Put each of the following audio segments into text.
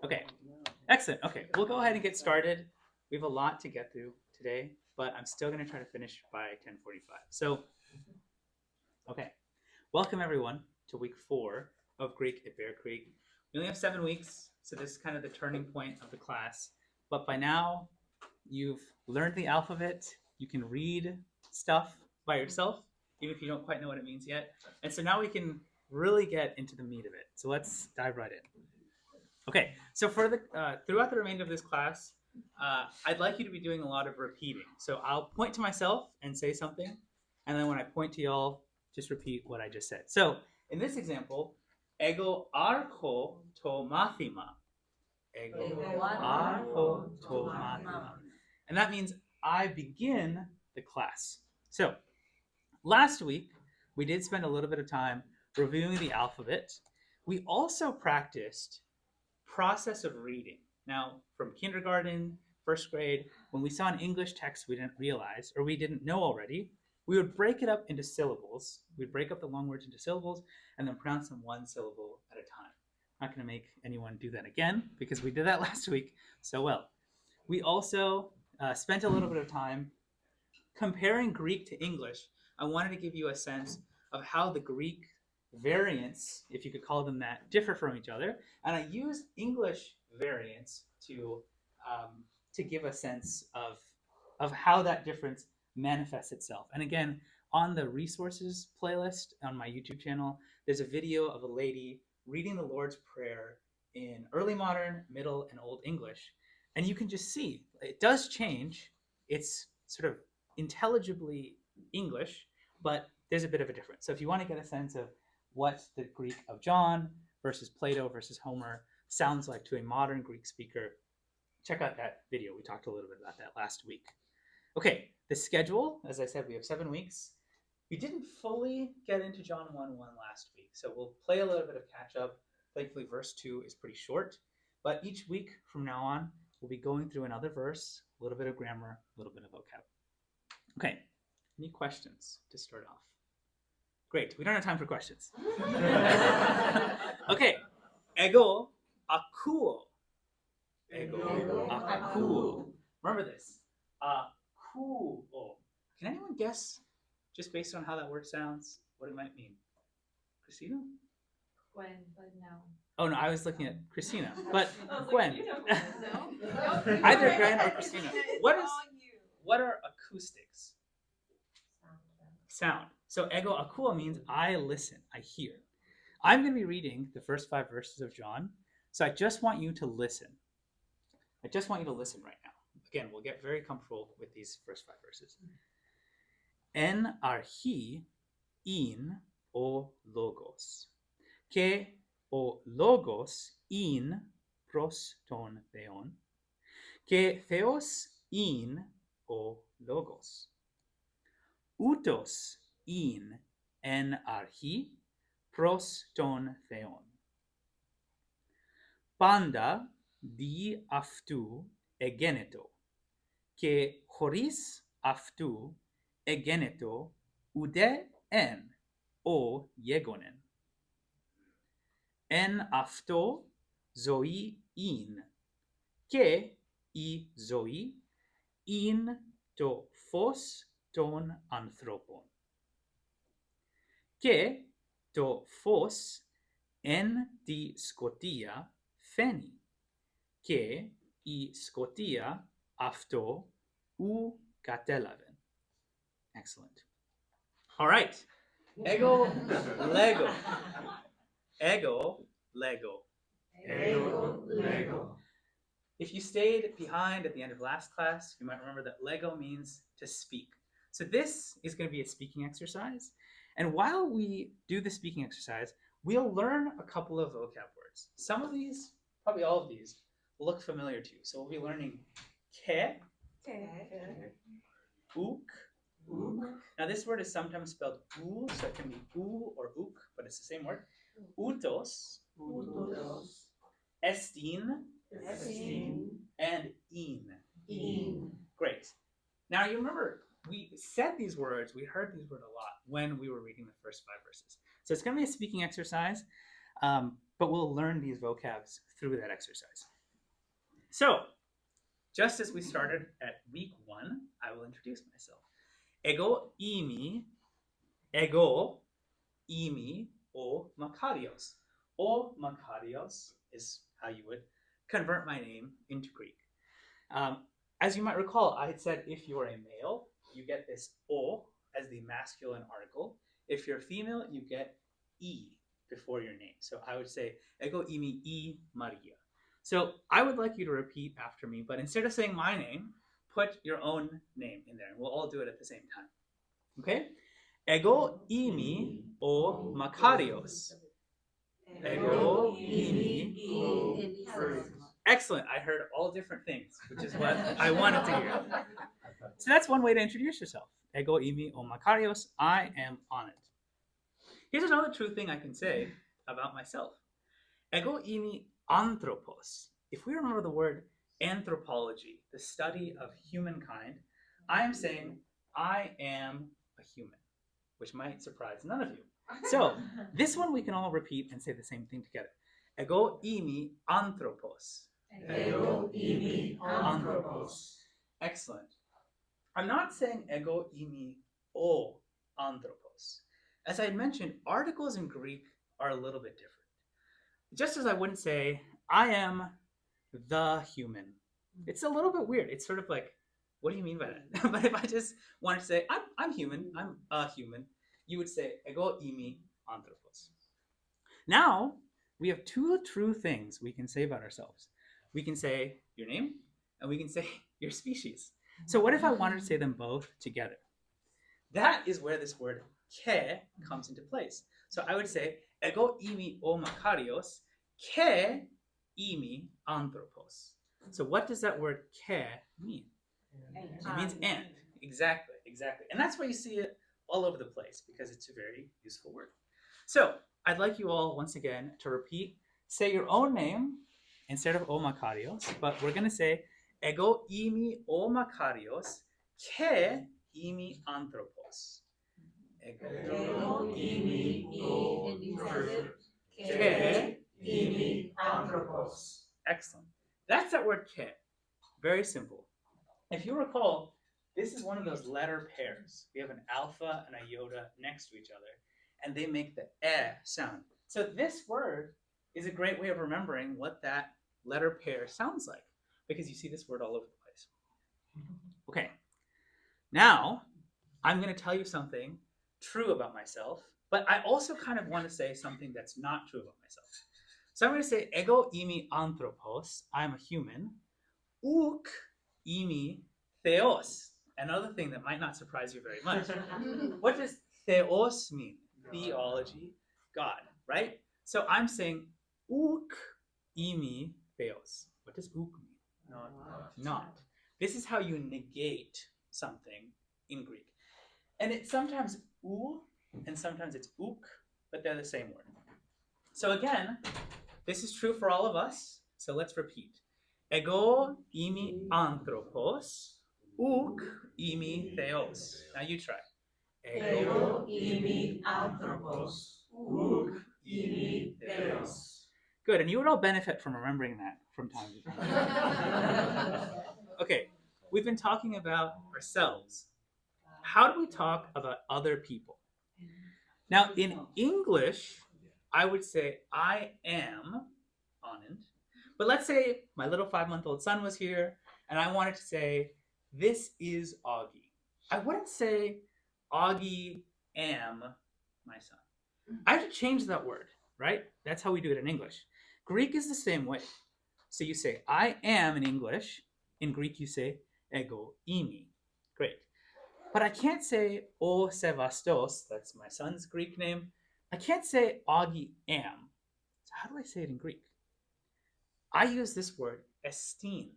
Okay, excellent. Okay, we'll go ahead and get started. We have a lot to get through today, but I'm still going to try to finish by 10:45. So, okay, welcome everyone to week 4 of Greek at Bear Creek. We only have 7 weeks, so this is kind of the turning point of the class. But by now, you've learned the alphabet. You can read stuff by yourself, even if you don't quite know what it means yet. And so now we can really get into the meat of it. So let's dive right in. Okay, so for the throughout the remainder of this class, I'd like you to be doing a lot of repeating. So I'll point to myself and say something, and then when I point to y'all, just repeat what I just said. So in this example, ego archo to mathema. Ego archo to mathema. And that means I begin the class. So last week, we did spend a little bit of time reviewing the alphabet. We also practiced process of reading. Now, from kindergarten, first grade, when we saw an English text we didn't realize or we didn't know already, we would break it up into syllables. We'd break up the long words into syllables and then pronounce them one syllable at a time. I'm not going to make anyone do that again because we did that last week so well. We also spent a little bit of time comparing Greek to English. I wanted to give you a sense of how the Greek variants, if you could call them that, differ from each other. And I used English variants to give a sense of how that difference manifests itself. And again, on the resources playlist on my YouTube channel, there's a video of a lady reading the Lord's Prayer in early modern, middle, and old English. And you can just see it does change. It's sort of intelligibly English, but there's a bit of a difference. So if you want to get a sense of what the Greek of John versus Plato versus Homer sounds like to a modern Greek speaker, check out that video. We talked a little bit about that last week. Okay, the schedule, as I said, we have 7 weeks. We didn't fully get into John 1:1 last week, so we'll play a little bit of catch up. Thankfully, verse 2 is pretty short, but each week from now on, we'll be going through another verse, a little bit of grammar, a little bit of vocab. Okay, any questions to start off? Great, we don't have time for questions. Okay, ego akuo. Ego akuo. Remember this. Akuo. Can anyone guess, just based on how that word sounds, what it might mean? Christina? Gwen, but no. Oh no, I was looking at Christina, but Gwen. No? Either Gwen or Christina. What are acoustics? Sound. So ego akuo means I listen, I hear. I'm going to be reading the first 5 verses of John, so I just want you to listen. I just want you to listen right now. Again, we'll get very comfortable with these first 5 verses. En archi in o logos, ke o logos in pros ton theon, ke theos in o logos. Utos in en archi pros ton theon. Panda di aftu egeneto, ke choris aftu egeneto ude en o yegonen. En αυτό ζωή ειν, και η ζωή ειν το φως των ανθρώπων. Και το φως εν τη σκοτία φαίνει, και η σκοτία αυτό ου κατέλαβεν. Excellent. All right. Ego, Lego. Ego, Lego. Ego, Lego. If you stayed behind at the end of last class, you might remember that Lego means to speak. So this is going to be a speaking exercise. And while we do the speaking exercise, we'll learn a couple of vocab words. Some of these, probably all of these, look familiar to you. So we'll be learning ke, uk. Now this word is sometimes spelled u, so it can be u or uk, but it's the same word. Utos, estin, and in. Great. Now you remember, we said these words, we heard these words a lot when we were reading the first 5 verses. So it's going to be a speaking exercise. but we'll learn these vocabs through that exercise. So, just as we started at week 1, I will introduce myself. Ego imi o Makarios. O Makarios is how you would convert my name into Greek. As you might recall, I had said if you're a male, you get this O as the masculine article. If you're female, you get E before your name. So I would say, Ego imi I Maria. So I would like you to repeat after me, but instead of saying my name, put your own name in there. We'll all do it at the same time. Okay? Ego imi o Makarios. Ego imi o. Excellent. I heard all different things, which is what I wanted to hear. So that's one way to introduce yourself. Ego imi o Makarios. I am honored. Here's another true thing I can say about myself. Ego imi anthropos. If we remember the word anthropology, the study of humankind, I am saying I am a human, which might surprise none of you. So this one we can all repeat and say the same thing together. Ego imi anthropos. Ego imi anthropos. Excellent. I'm not saying ego imi o anthropos. As I had mentioned, articles in Greek are a little bit different. Just as I wouldn't say, I am the human. It's a little bit weird. It's sort of like, what do you mean by that? But if I just wanted to say, I'm human, I'm a human, you would say, ego imi anthropos. Now, we have two true things we can say about ourselves. We can say your name, and we can say your species. So what if I wanted to say them both together? That is where this word ke comes into place. So I would say, ego imi o Makarios, ke imi anthropos. So what does that word ke mean? It means and. Exactly. And that's why you see it all over the place, because it's a very useful word. So I'd like you all, once again, to repeat, say your own name instead of o Makarios, but we're going to say, ego imi o Makarios, ke imi anthropos. Ego imi o ke imi anthropos. Excellent. That's that word ke. Very simple. If you recall, this is one of those letter pairs. We have an alpha and a iota next to each other, and they make the eh sound. So this word is a great way of remembering what that letter pair sounds like, because you see this word all over the place. Okay. Now, I'm going to tell you something true about myself, but I also kind of want to say something that's not true about myself. So I'm going to say, ego imi anthropos, I'm a human, uk imi theos. Another thing that might not surprise you very much. What does theos mean? Theology, God, right? So I'm saying, uk imi theos. What does uk mean? Not. This is how you negate something in Greek. And it's sometimes u and sometimes it's uk, but they're the same word. So again, this is true for all of us. So let's repeat. Ego imi anthropos, uk imi theos. Now you try. Ego imi anthropos, uk imi theos. Good, and you would all benefit from remembering that from time to time. Okay, we've been talking about ourselves. How do we talk about other people? Now, in English, I would say I am Anand. But let's say my little 5-month-old son was here, and I wanted to say, this is Augie. I wouldn't say Augie am my son. I have to change that word, right? That's how we do it in English. Greek is the same way. So you say, I am in English. In Greek, you say, ego imi. Great. But I can't say o Sevastos, that's my son's Greek name. I can't say Augie am. So how do I say it in Greek? I use this word esteem.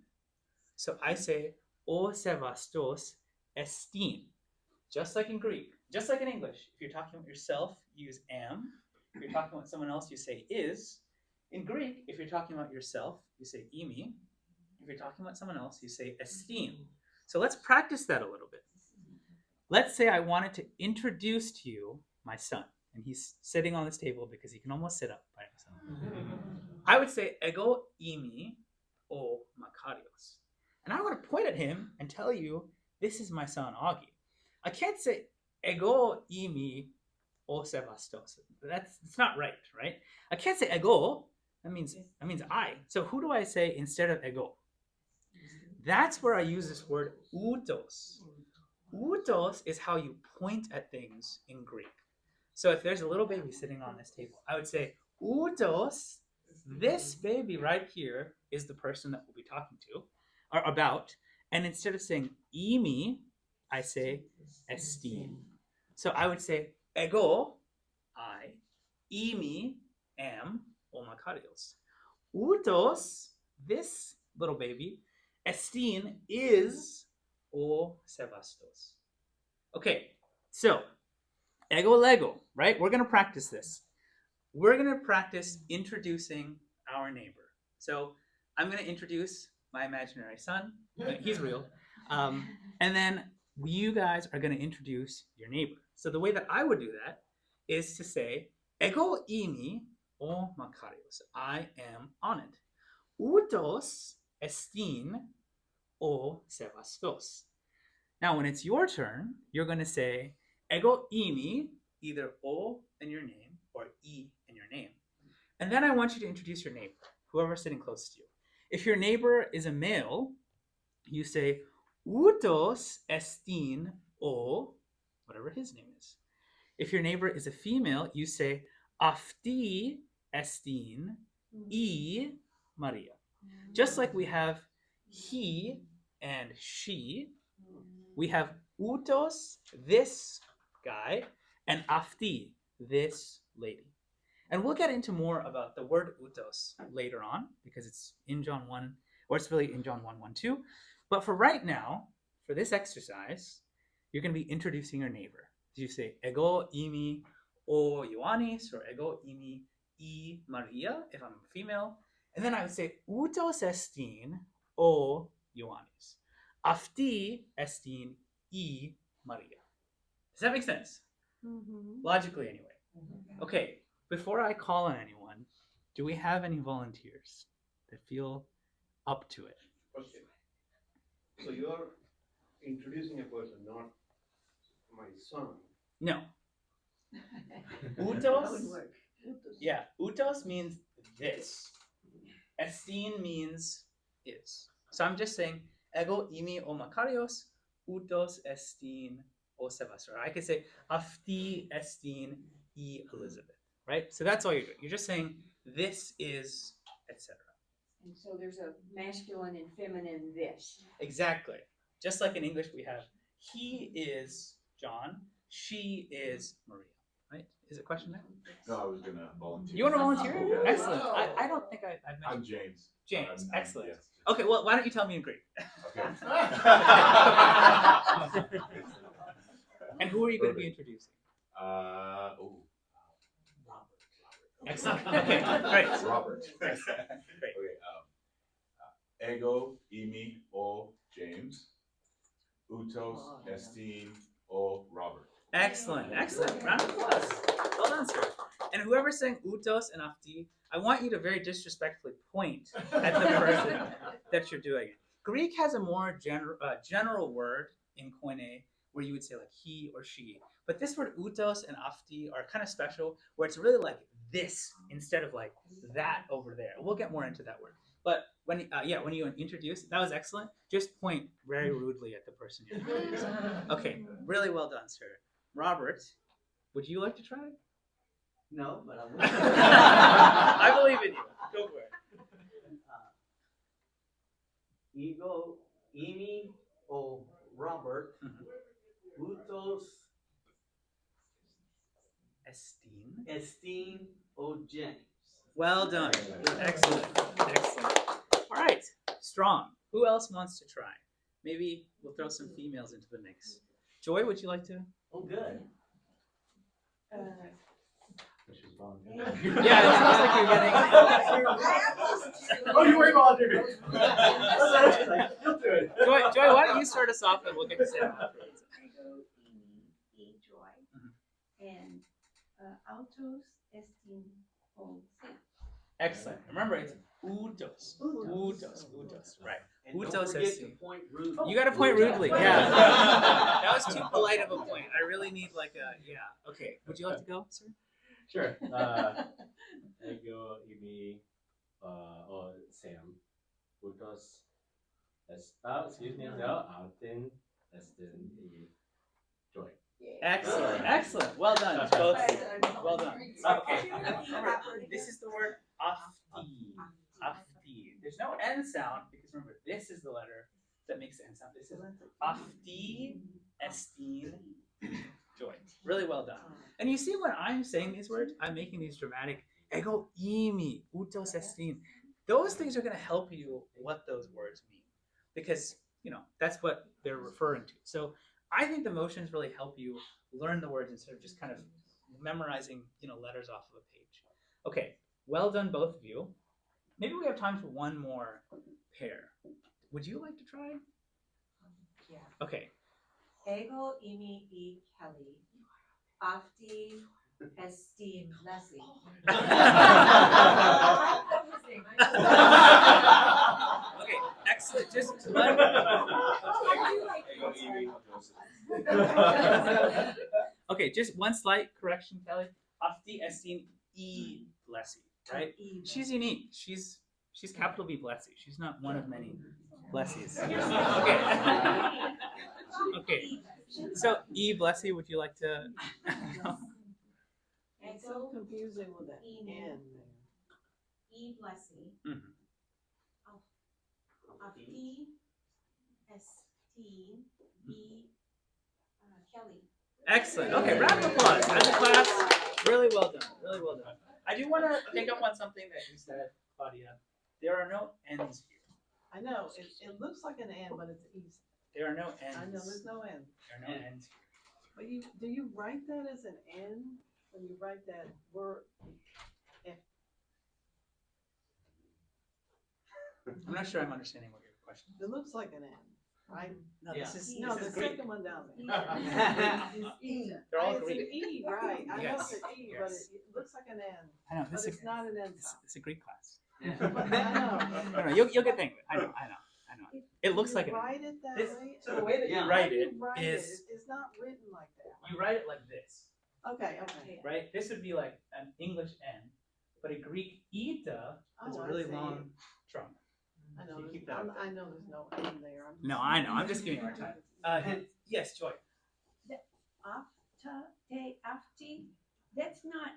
So I say o Sevastos esteem. Just like in Greek, just like in English. If you're talking about yourself, you use am. If you're talking about someone else, you say is. In Greek, if you're talking about yourself, you say imi. If you're talking about someone else, you say esteem. So let's practice that a little bit. Let's say I wanted to introduce to you my son. and he's sitting on this table because he can almost sit up by himself. I would say ego imi o Makarios. And I want to point at him and tell you, this is my son Augie. I can't say ego imi o Sevastos. It's not right, right? I can't say ego. That means I. So who do I say instead of ego? That's where I use this word utos. Utos is how you point at things in Greek. So if there's a little baby sitting on this table, I would say utos. This baby right here is the person that we'll be talking to or about. And instead of saying imi, I say esteem. So I would say ego, I, imi, am, o Makarios. Utos, this little baby, esteem is o Sevastos. Okay, so ego lego, right? We're going to practice this. We're going to practice introducing our neighbor. So I'm going to introduce my imaginary son. He's real. And then you guys are going to introduce your neighbor. So the way that I would do that is to say, ego imi o Makarios. I am honored. Utos estin o Sevastos. Now, when it's your turn, you're going to say, ego imi, either o in your name or e in your name. And then I want you to introduce your neighbor, whoever's sitting close to you. If your neighbor is a male, you say, utos estin o, whatever his name is. If your neighbor is a female, you say, afti estin e Maria. Just like we have he and she, we have utos, this guy, and afti, this lady. And we'll get into more about the word utos later on because it's in John 1, or it's really in John 1:1-2. But for right now, for this exercise, you're going to be introducing your neighbor. You say, ego imi o Ioannis, or ego imi e Maria, if I'm a female. And then I would say, utos estin o Ioannis. Afti estin e Maria. Does that make sense? Mm-hmm. Logically, anyway. Okay, before I call on anyone, do we have any volunteers that feel up to it? Okay. So you're introducing a person, not my son. No. That Utos? would work. Yeah, utos means this. Estin means is. So I'm just saying, ego imi o Makarios, utos estin o Sevas. Or I could say, afti estin e Elizabeth. Right? So that's all you're doing. You're just saying, this is, etc. And so there's a masculine and feminine this. Exactly. Just like in English, we have, he is John, she is Maria. Right? Is it a question there? No, I was gonna volunteer. You want to volunteer? Yeah. Excellent. I don't think I've I'm mentioned. James. James, excellent. Yes. Okay, well, why don't you tell me in Greek? Okay. And who are you going to be introducing? Oh. Excellent. Okay, great. Robert. Great. Okay. Ego imi o James. Utos estin o Robert. Excellent. Excellent. Round of applause. Well done, sir. And whoever's saying utos and afti, I want you to very disrespectfully point at the person that you're doing it. Greek has a more general word in koine where you would say like he or she. But this word utos and afti are kind of special where it's really like this instead of like that over there. We'll get more into that word. But when you introduce, that was excellent. Just point very rudely at the person you're introducing. Okay, really well done, sir. Robert, would you like to try? No, but I will. I believe in you. Go for it. Ego imi o Robert. Utos estin o James. Well done. Excellent. Excellent. All right. Strong. Who else wants to try? Maybe we'll throw some females into the mix. Joy, would you like to? Oh, good. Yeah, it sounds like you're getting. Oh, you were volunteering. You'll do it. Joy, why don't you start us off and we'll get to Sam afterwards. I go E Joy, and autos estén o sí. Excellent. Remember, it's utos. Utos. Right. And don't Utos forget esti. to point rudely. You got to point rudely. Yeah. That was too polite of a point. I really need like a yeah. Okay. Would you like to go, sir? Sure. Ego, Ibi, or Sam. Utos, excuse me, no, Altin, Estin, E, Joy. Excellent. Excellent. Well done. Both. Well done. Okay. Remember, this is the word afti. Afti. There's no N sound because remember, this is the letter that makes the N sound. This is afti, estin, joy. Really well done. And you see when I'm saying these words, I'm making these dramatic ego, imi, utos, estin. Those things are going to help you what those words mean because, that's what they're referring to. So I think the motions really help you learn the words instead of just kind of memorizing, letters off of a page. Okay, well done, both of you. Maybe we have time for one more pair. Would you like to try? Yeah. Okay. Ego, Imi, E, Kelly. Afti, Esteem, Leslie. Okay, excellent. Just one. Okay, just one slight correction, Kelly. Afti Estin E Blessy, right? She's unique. She's capital B Blessy. She's not one of many Blessies. Okay. Okay. So E Blessy, would you like to? It's so confusing with that E. N there. E blessing. Mhm. Afti esteem E Kelly. Excellent. Okay, round of applause as a class. Really well done. Really well done. I do want to pick up on something that you said, Claudia. There are no N's here. I know, it looks like an N, but it's easy. There are no N's. I know, there's no N. There are no N's here. But do you write that as an N when you write that word? I'm not sure I'm understanding what your question is. It looks like an N, right? No, Yeah. this is No, this the is Greek. second one down there. It's E. They're all It's an Greek. E, right? I know Yes, it's an E, but yes. it looks like an N. I know But this is it's not an N it's, sound. it's a Greek class. I No, you'll get the hang of it. I know. It looks like you an write it that This- way. so the way that Yeah. you write How do it you write is It's not written like that. you write it like this, Okay, okay. right? This would be like an English N, but a Greek eta is a Oh, I really see. long trunk. I know, You keep that up I know there's no N there. No, I know. I'm just giving you a hard time. Yes, Joy. Afta te afti. That's not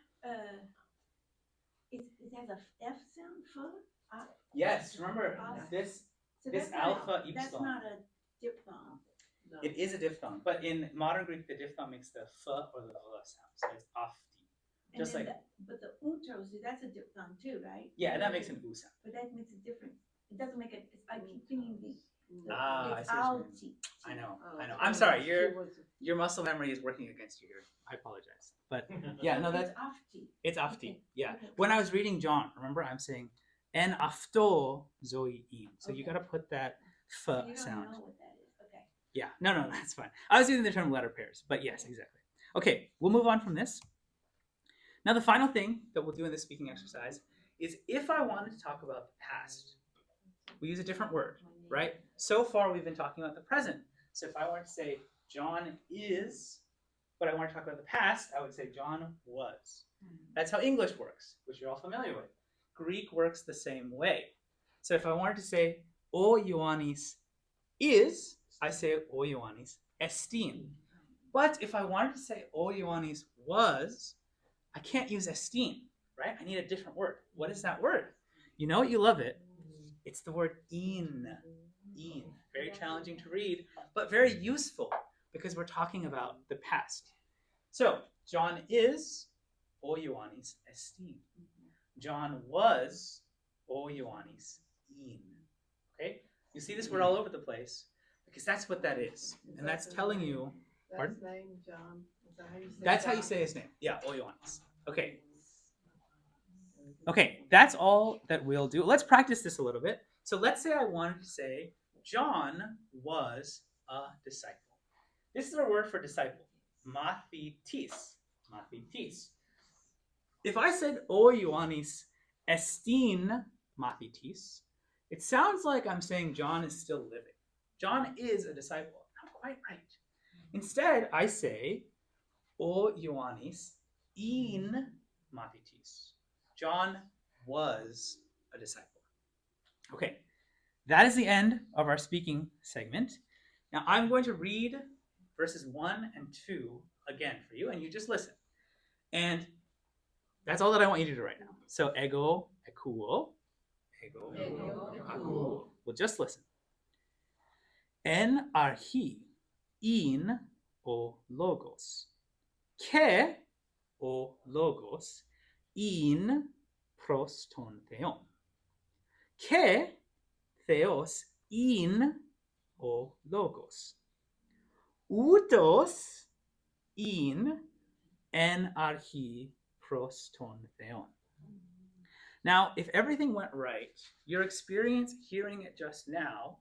it has a F sound for. Yes, remember this. So This that's not alpha That's epsilon. not a diphthong. No. It is a diphthong, but in modern Greek, the diphthong makes the f or the sound, so it's afti. And Just then like but the utos, that's a diphthong too, right? yeah, and that makes an u sound. But that makes a difference. It doesn't make it. I keep thinking Ah, it's I see what you mean. alti. I know. Oh, I know. okay. I'm sorry. She was- Your muscle memory is working against you here. I apologize, but yeah, no, that's It's afti. it's afti. Okay. Yeah. Okay. When I was reading John, remember I'm saying en afto zoe im. So you Okay. got to put that So f you don't sound. know what that is. Okay. Yeah. No, that's fine. I was using the term letter pairs, but yes, exactly. Okay, we'll move on from this. Now the final thing that we'll do in this speaking exercise is if I wanted to talk about the past, we use a different word, right? So far we've been talking about the present. So if I wanted to say John is, but I want to talk about the past, I would say John was. That's how English works, which you're all familiar with. Greek works the same way. So if I wanted to say O Ioannis is, I say O Ioannis estin. But if I wanted to say O Ioannis was, I can't use estin, right? I need a different word. What is that word? You know you love it. It's the word in. In. Very challenging to read, but very useful because we're talking about the past. So, John is O Ioannis estin. John was O Ioannis in. Okay? You see this word all over the place because that's what that is. And that's telling you, That's Pardon? his name, John. Is that how you say that's how you John? say his name. Yeah, O Ioannis. Okay. Okay, that's all that we'll do. Let's practice this a little bit. So let's say I wanted to say John was a disciple. This is our word for disciple. Mathitis. Mathitis. If I said O Ioannis estin mathetes, it sounds like I'm saying John is still living. John is a disciple. Not quite right. Instead, I say O Ioannis in mathetes. John was a disciple. Okay, that is the end of our speaking segment. Now I'm going to read verses 1 and 2 again for you, and you just listen. And that's all that I want you to do right now. So ego, ekuo, ego, ekuo. Well, just listen. En archi, in o logos. Ke o logos, in pros ton theon. Ke theos in o logos. Utos in en archi pros ton theon. Now, if everything went right, your experience hearing it just now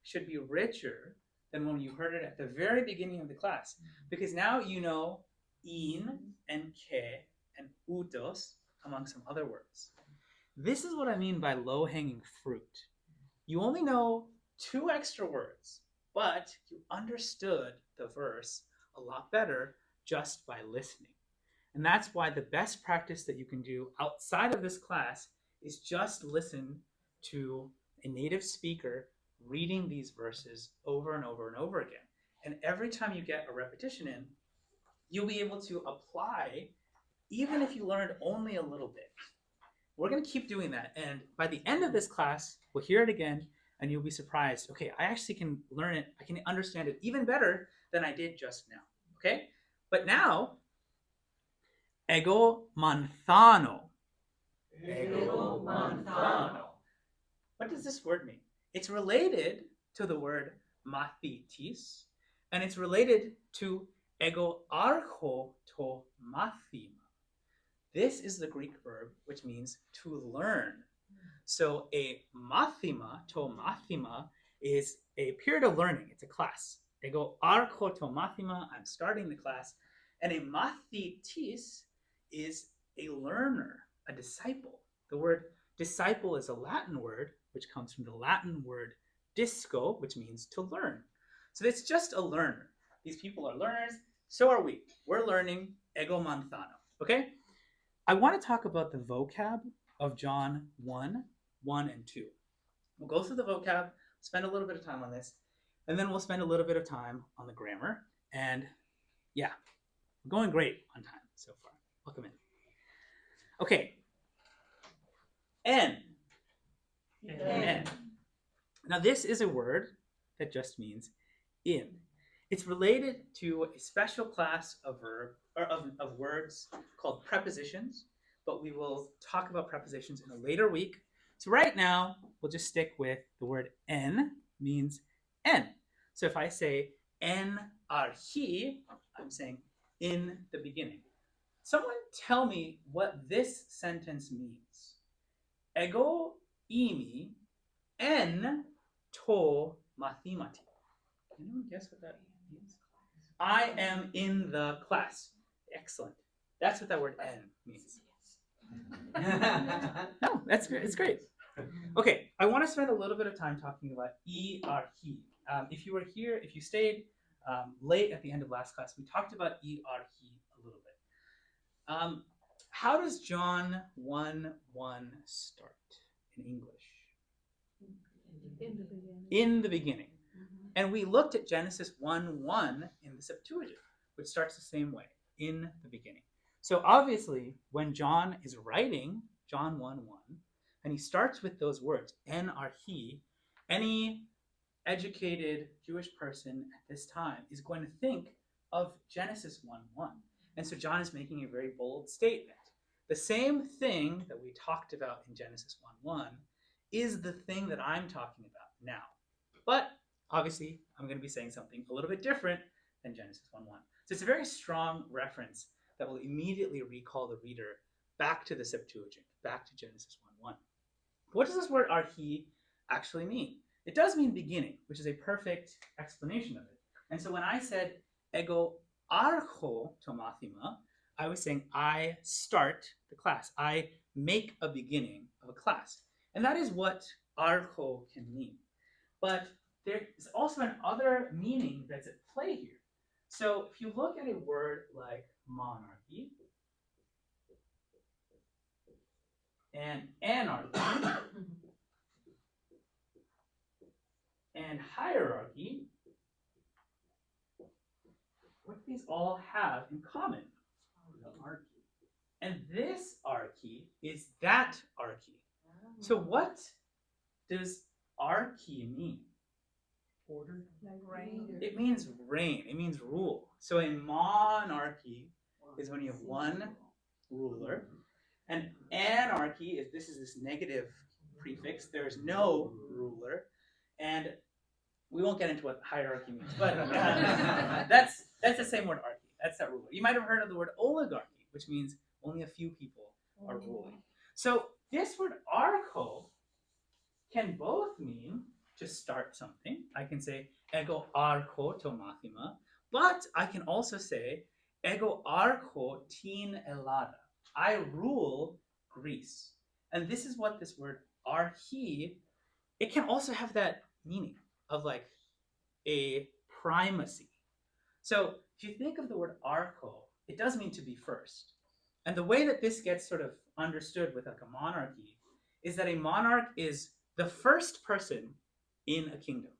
should be richer than when you heard it at the very beginning of the class, because now you know in and ke and utos, among some other words. This is what I mean by low-hanging fruit. You only know 2 extra words, but you understood the verse a lot better just by listening. And that's why the best practice that you can do outside of this class is just listen to a native speaker reading these verses over and over and over again. And every time you get a repetition in, you'll be able to apply, even if you learned only a little bit. We're going to keep doing that. And by the end of this class, we'll hear it again, and you'll be surprised. Okay, I actually can learn it. I can understand it even better than I did just now. Okay? But now, ego manthano. Ego manthano. What does this word mean? It's related to the word mathetes, and it's related to ego archo to mathema. This is the Greek verb which means to learn. So a mathema to mathema is a period of learning. It's a class. Ego archo to mathema, I'm starting the class. And a mathetes is a learner, a disciple. The word disciple is a Latin word which comes from the Latin word disco, which means to learn. So it's just a learner. These people are learners, so are we. We're learning ego manthano, okay? I want to talk about the vocab of John 1, 1 and 2. We'll go through the vocab, spend a little bit of time on this, and then we'll spend a little bit of time on the grammar. And yeah, we're going great on time so far. Welcome in. Okay. En. En. Now this is a word that just means in. It's related to a special class of words called prepositions, but we will talk about prepositions in a later week. So right now, we'll just stick with the word en means en. So if I say en archi, I'm saying in the beginning. Someone tell me what this sentence means. Ego imi en to mathemati. Can anyone guess what that means? I am in the class. Excellent. That's what that word en means. No, that's great. It's great. Okay, I want to spend a little bit of time talking about erhi. If you were here, if you stayed late at the end of last class, we talked about erhi a little bit. How does John 1:1 start in English? In the beginning. And we looked at Genesis 1:1 in the Septuagint, which starts the same way, in the beginning. So obviously, when John is writing John 1:1, and he starts with those words, en archi, any educated Jewish person at this time is going to think of Genesis 1:1. And so John is making a very bold statement. The same thing that we talked about in Genesis 1:1 is the thing that I'm talking about now. But obviously, I'm going to be saying something a little bit different than Genesis 1:1. So it's a very strong reference that will immediately recall the reader back to the Septuagint, back to Genesis 1:1. What does this word archi actually mean? It does mean beginning, which is a perfect explanation of it. And so when I said ego archo to mathema, I was saying I start the class. I make a beginning of a class. And that is what arco can mean. But there is also another meaning that's at play here. So if you look at a word like monarchy and anarchy and hierarchy, what do these all have in common? Archy. And this archy is that archy. So what does archy mean? Order. Like rain. It means reign. It means rule. So a monarchy is when you have one ruler. And anarchy is this negative prefix. There is no ruler. And we won't get into what hierarchy means, but that's the same word archy. That's that ruler. You might have heard of the word oligarchy, which means only a few people are ruling. So this word archo can both mean to start something. I can say ego archo to mathema, but I can also say ego archo tin elada. I rule Greece. And this is what this word archi, it can also have that meaning of like a primacy. So if you think of the word archo, it does mean to be first. And the way that this gets sort of understood with like a monarchy is that a monarch is the first person in a kingdom.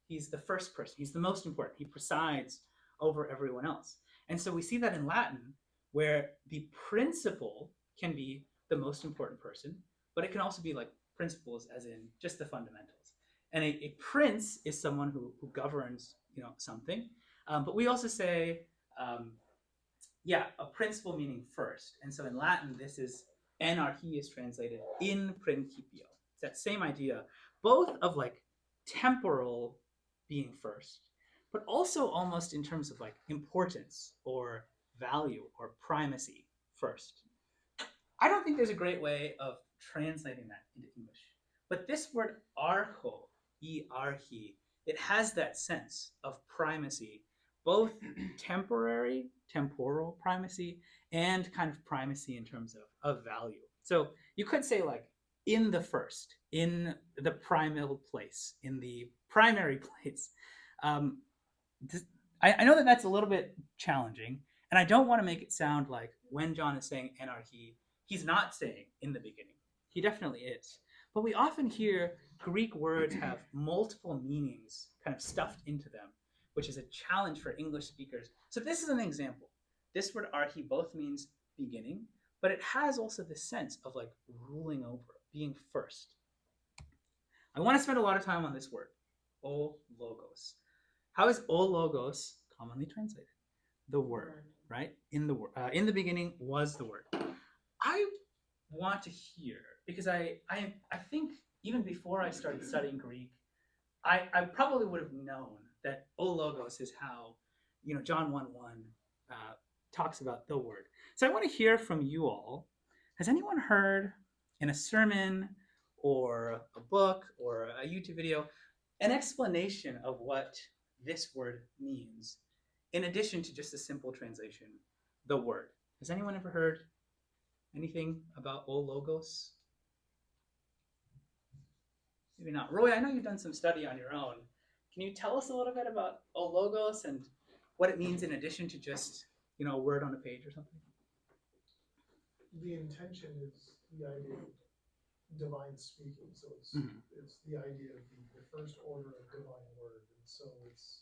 He's the first person. He's the most important. He presides over everyone else. And so we see that in Latin, where the principal can be the most important person, but it can also be like principles as in just the fundamentals. And a prince is someone who governs, something. But we also say, a principle meaning first. And so in Latin, this is anarchy is translated in principio. It's that same idea, both of like temporal being first, but also almost in terms of like importance or value or primacy first. I don't think there's a great way of translating that into English. But this word archo, E-archi, it has that sense of primacy, both temporal primacy, and kind of primacy in terms of value. So you could say like in the first, in the primal place, in the primary place. I know that that's a little bit challenging, and I don't want to make it sound like when John is saying anarchy, he's not saying in the beginning. He definitely is. But we often hear Greek words have multiple meanings kind of stuffed into them, which is a challenge for English speakers. So this is an example. This word archi both means beginning, but it has also this sense of like ruling over, being first. I want to spend a lot of time on this word, o logos. How is o logos commonly translated? The word, right? In the beginning was the word. I want to hear, because I think even before I started studying Greek, I probably would have known that o logos is how John 1:1 talks about the word. So I want to hear from you all. Has anyone heard in a sermon or a book or a YouTube video an explanation of what this word means, in addition to just a simple translation, the word? Has anyone ever heard anything about o logos? Maybe not. Roy, I know you've done some study on your own. Can you tell us a little bit about o logos and what it means in addition to just a word on a page or something? The intention is the idea of divine speaking, so it's the idea of the first order of divine word, and so it's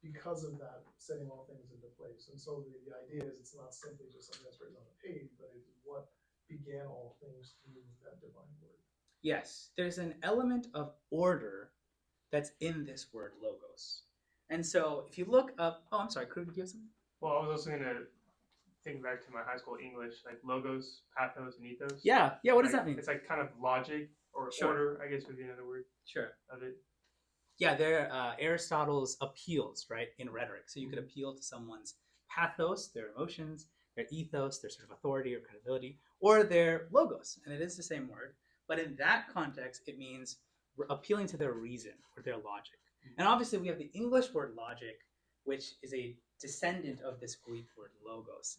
because of that setting all things into place. And so the idea is it's not simply just something that's written on a page, but it's what began all things through that divine word. Yes, there's an element of order that's in this word logos. And so if you look up, I'm sorry, Crew, did you have something? Well, I was also going to think back to my high school English, like logos, pathos, and ethos. Yeah, what does that mean? It's like kind of logic or order, I guess would be another word. Sure. Of it. Yeah, they're Aristotle's appeals, right, in rhetoric. So you could appeal to someone's pathos, their emotions, their ethos, their sort of authority or credibility, or their logos. And it is the same word. But in that context, it means appealing to their reason or their logic. And obviously we have the English word logic which is a descendant of this Greek word logos.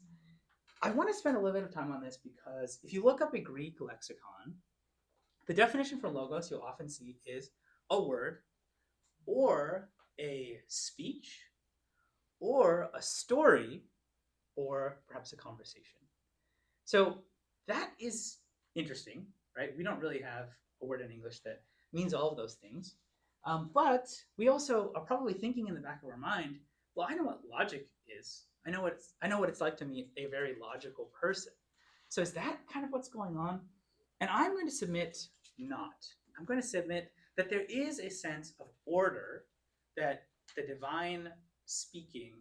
I want to spend a little bit of time on this because if you look up a Greek lexicon, the definition for logos you'll often see is a word or a speech or a story or perhaps a conversation. So that is interesting, right? We don't really have a word in English that means all of those things. But we also are probably thinking in the back of our mind, well, I know what logic is. I know what it's like to meet a very logical person. So is that kind of what's going on? And I'm going to submit not. I'm going to submit that there is a sense of order that the divine speaking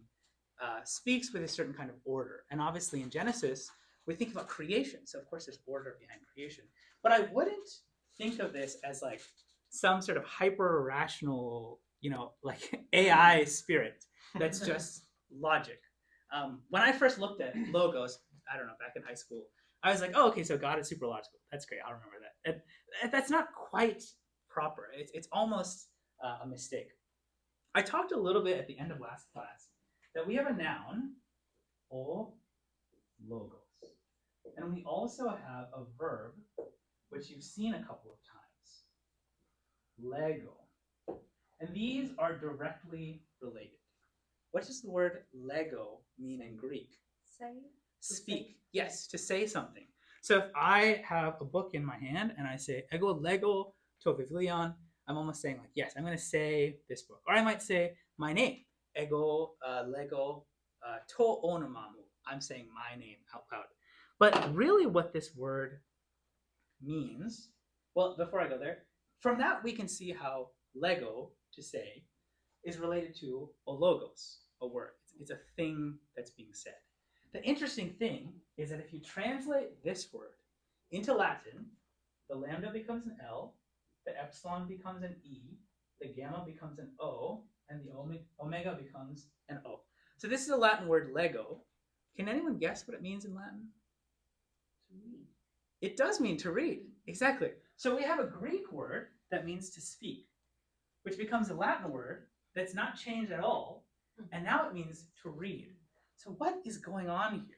speaks with a certain kind of order. And obviously in Genesis, we think about creation. So of course there's order behind creation. But I wouldn't think of this as like some sort of hyper rational, like AI spirit that's just logic. When I first looked at logos, I don't know, back in high school, I was like, oh, okay, so God is super logical. That's great. I'll remember that. And that's not quite proper. It's almost a mistake. I talked a little bit at the end of last class that we have a noun, o logos. And we also have a verb, which you've seen a couple of times, lego. And these are directly related. What does the word lego mean in Greek? Say. Speak. Yes, to say something. So if I have a book in my hand and I say, ego lego to viβλon, I'm almost saying like, yes, I'm going to say this book. Or I might say my name, ego lego to onomamu. I'm saying my name out loud. But really what this word means, well, before I go there, from that we can see how lego, to say, is related to a logos, a word. It's a thing that's being said. The interesting thing is that if you translate this word into Latin, the lambda becomes an L, the epsilon becomes an E, the gamma becomes an O, and the omega becomes an O. So this is a Latin word lego. Can anyone guess what it means in Latin? To read. It does mean to read, exactly. So we have a Greek word that means to speak, which becomes a Latin word that's not changed at all, and now it means to read. So what is going on here?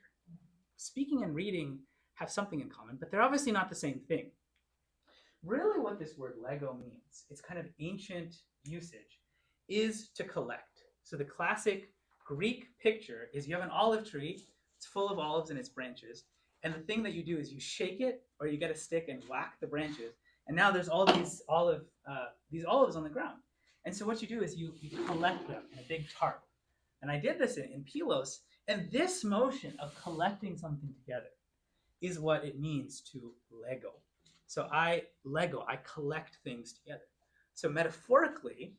Speaking and reading have something in common, but they're obviously not the same thing. Really what this word lego means, its kind of ancient usage, is to collect. So the classic Greek picture is you have an olive tree, it's full of olives in its branches, and the thing that you do is you shake it or you get a stick and whack the branches, and now there's all these olives on the ground. And so what you do is you collect them in a big tarp. And I did this in Pylos, and this motion of collecting something together is what it means to lego. So I collect things together. So metaphorically,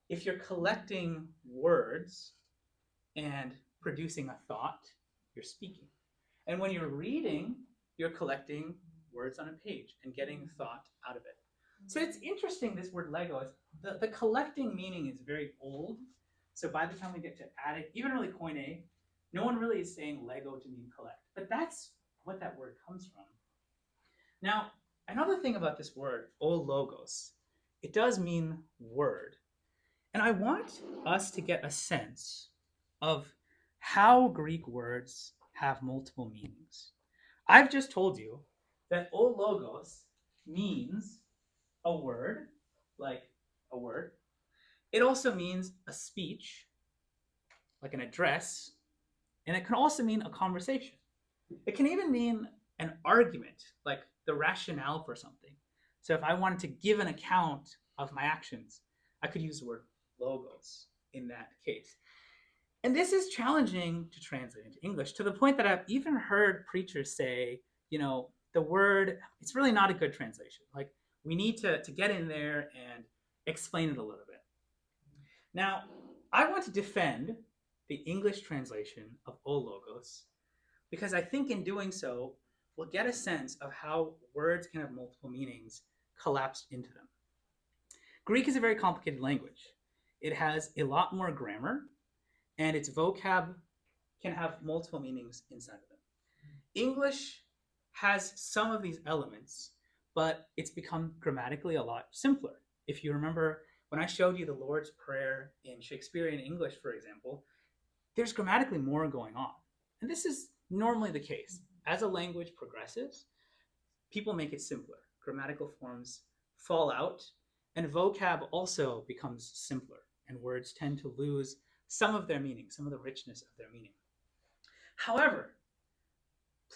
if you're collecting words and producing a thought, you're speaking. And when you're reading, you're collecting words on a page and getting thought out of it. So it's interesting, this word lego, the collecting meaning is very old. So by the time we get to Attic, even really Koine, no one really is saying lego to mean collect. But that's what that word comes from. Now, another thing about this word, o logos, it does mean word. And I want us to get a sense of how Greek words have multiple meanings. I've just told you that o logos means a word, like a word. It also means a speech, like an address, and it can also mean a conversation. It can even mean an argument, like the rationale for something. So if I wanted to give an account of my actions, I could use the word logos in that case. And this is challenging to translate into English to the point that I've even heard preachers say, the word, it's really not a good translation. Like, we need to get in there and explain it a little bit. Now, I want to defend the English translation of o logos because I think in doing so, we'll get a sense of how words can have multiple meanings collapsed into them. Greek is a very complicated language. It has a lot more grammar, and its vocab can have multiple meanings inside of them. English has some of these elements, but it's become grammatically a lot simpler. If you remember When I showed you the Lord's Prayer in Shakespearean English, for example, there's grammatically more going on. And this is normally the case. As a language progresses, people make it simpler. Grammatical forms fall out, and vocab also becomes simpler, and words tend to lose some of their meaning, some of the richness of their meaning. However,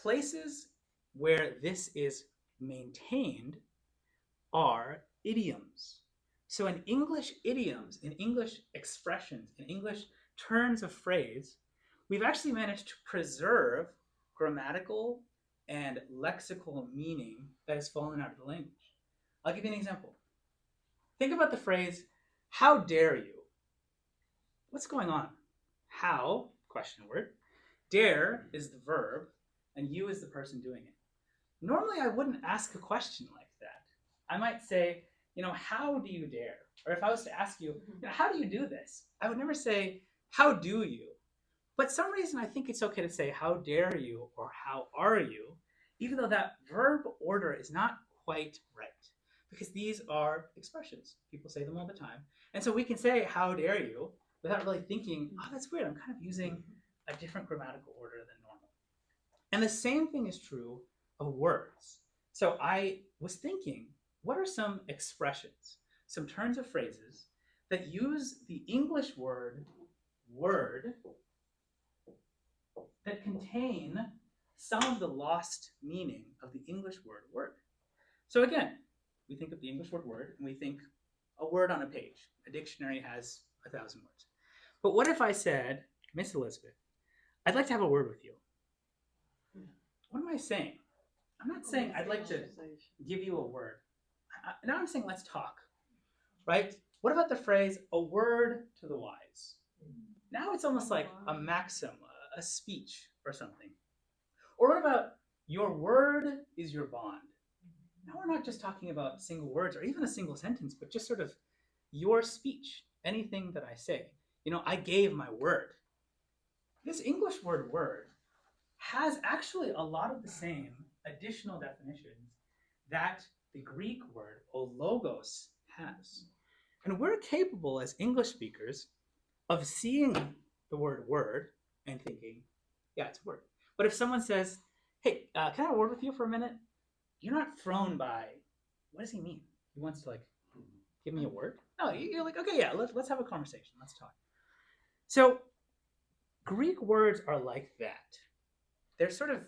places where this is maintained are idioms. So in English idioms, in English expressions, in English turns of phrase, we've actually managed to preserve grammatical and lexical meaning that has fallen out of the language. I'll give you an example. Think about the phrase, how dare you? What's going on? How, question word, dare is the verb, and you is the person doing it. Normally, I wouldn't ask a question like that. I might say, how do you dare? Or if I was to ask you, how do you do this? I would never say, how do you? But some reason I think it's okay to say, how dare you, or how are you, even though that verb order is not quite right. Because these are expressions. People say them all the time. And so we can say, how dare you, without really thinking, oh, that's weird. I'm kind of using a different grammatical order than normal. And the same thing is true of words. So I was thinking, what are some expressions, some turns of phrases that use the English word that contain some of the lost meaning of the English word. So again, we think of the English word and we think a word on a page. A dictionary has 1,000 words. But what if I said, Miss Elizabeth, I'd like to have a word with you? What am I saying? I'm not saying I'd like to give you a word. Now I'm saying let's talk, right? What about the phrase, a word to the wise? Now it's almost like a maxim, a speech or something. Or what about your word is your bond? Now we're not just talking about single words or even a single sentence, but just sort of your speech, anything that I say. I gave my word. This English word has actually a lot of the same additional definitions that the Greek word ologos has. And we're capable as English speakers of seeing the word and thinking, yeah, it's a word. But if someone says, hey, can I have a word with you for a minute? You're not thrown by, what does he mean? He wants to give me a word? No, you're like, okay, yeah, let's have a conversation. Let's talk. So Greek words are like that. They're sort of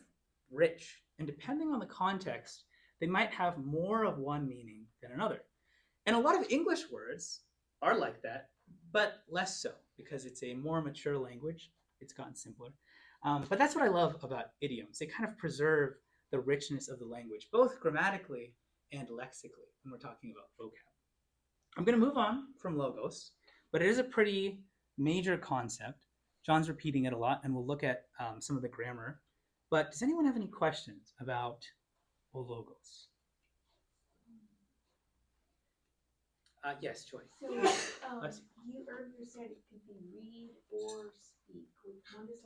rich, and depending on the context, they might have more of one meaning than another. And a lot of English words are like that, but less so, because it's a more mature language. It's gotten simpler. But that's what I love about idioms. They kind of preserve the richness of the language, both grammatically and lexically, when we're talking about vocab. I'm going to move on from logos, but it is a pretty major concept. John's repeating it a lot, and we'll look at some of the grammar. But does anyone have any questions about logos? Yes, Joy. So, you earlier said it could be read or speak. One is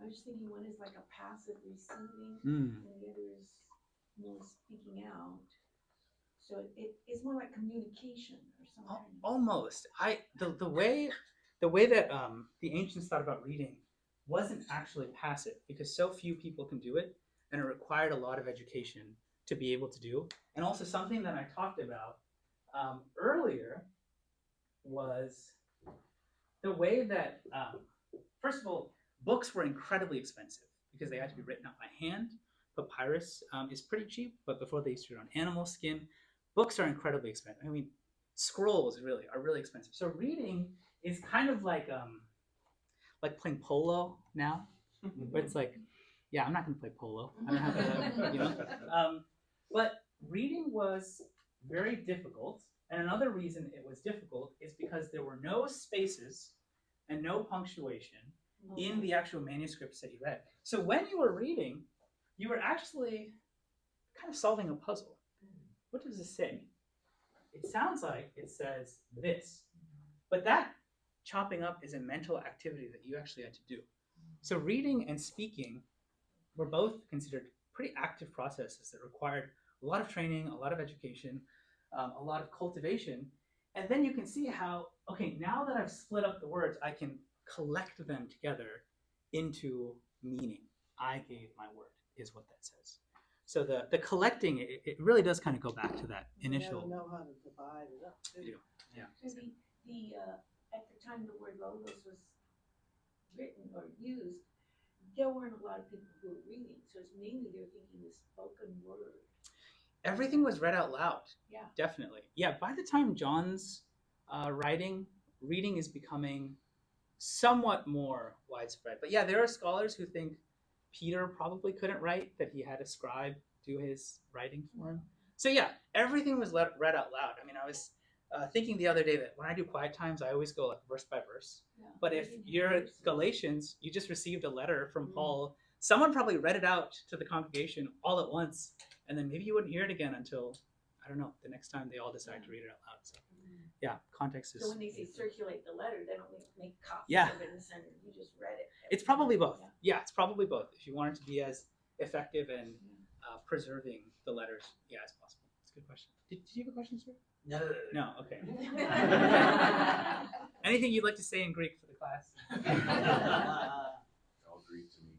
I was thinking one is like a passive receiving, and the other is more speaking out. So it's more like communication or something. Almost. The way that the ancients thought about reading wasn't actually passive, because so few people can do it, and it required a lot of education to be able to do. And also something that I talked about earlier was the way that, first of all, books were incredibly expensive because they had to be written out by hand. Papyrus is pretty cheap, but before they used to do it on animal skin. Books are incredibly expensive. I mean, scrolls are really expensive. So reading is kind of like playing polo now, where it's like, yeah, I'm not going to play polo. I don't have to, but reading was very difficult. And another reason it was difficult is because there were no spaces and no punctuation in the actual manuscripts that you read. So when you were reading, you were actually kind of solving a puzzle. What does this say? It sounds like it says this, but that chopping up is a mental activity that you actually had to do. So reading and speaking were both considered pretty active processes that required a lot of training, a lot of education, a lot of cultivation. And then you can see how, okay, now that I've split up the words, I can collect them together into meaning. I gave my word, is what that says. So the collecting, it really does kind of go back to that initial. You gotta know how to divide it up. Too. Yeah. So at the time the word logos was written or used, there weren't a lot of people who were reading, so it's mainly they're thinking the spoken word. Everything was read out loud. Yeah. Definitely. Yeah, by the time John's writing, reading is becoming somewhat more widespread. But yeah, there are scholars who think Peter probably couldn't write, that he had a scribe do his writing for him. So yeah, everything was read out loud. I mean, I was thinking the other day that when I do quiet times, I always go like verse by verse. Yeah. But if you're at Galatians, you just received a letter from Paul. Someone probably read it out to the congregation all at once, and then maybe you wouldn't hear it again until, I don't know, the next time they all decide to read it out loud. So yeah, context is. So when they say circulate the letter, they don't make copies Yeah. of it and send it. You just read it. It's probably both. Yeah, it's probably both. If you want it to be as effective and preserving the letters, as possible. That's a good question. Did you have a question, sir? No. Okay. Anything you'd like to say in Greek for the class? All Greek to me.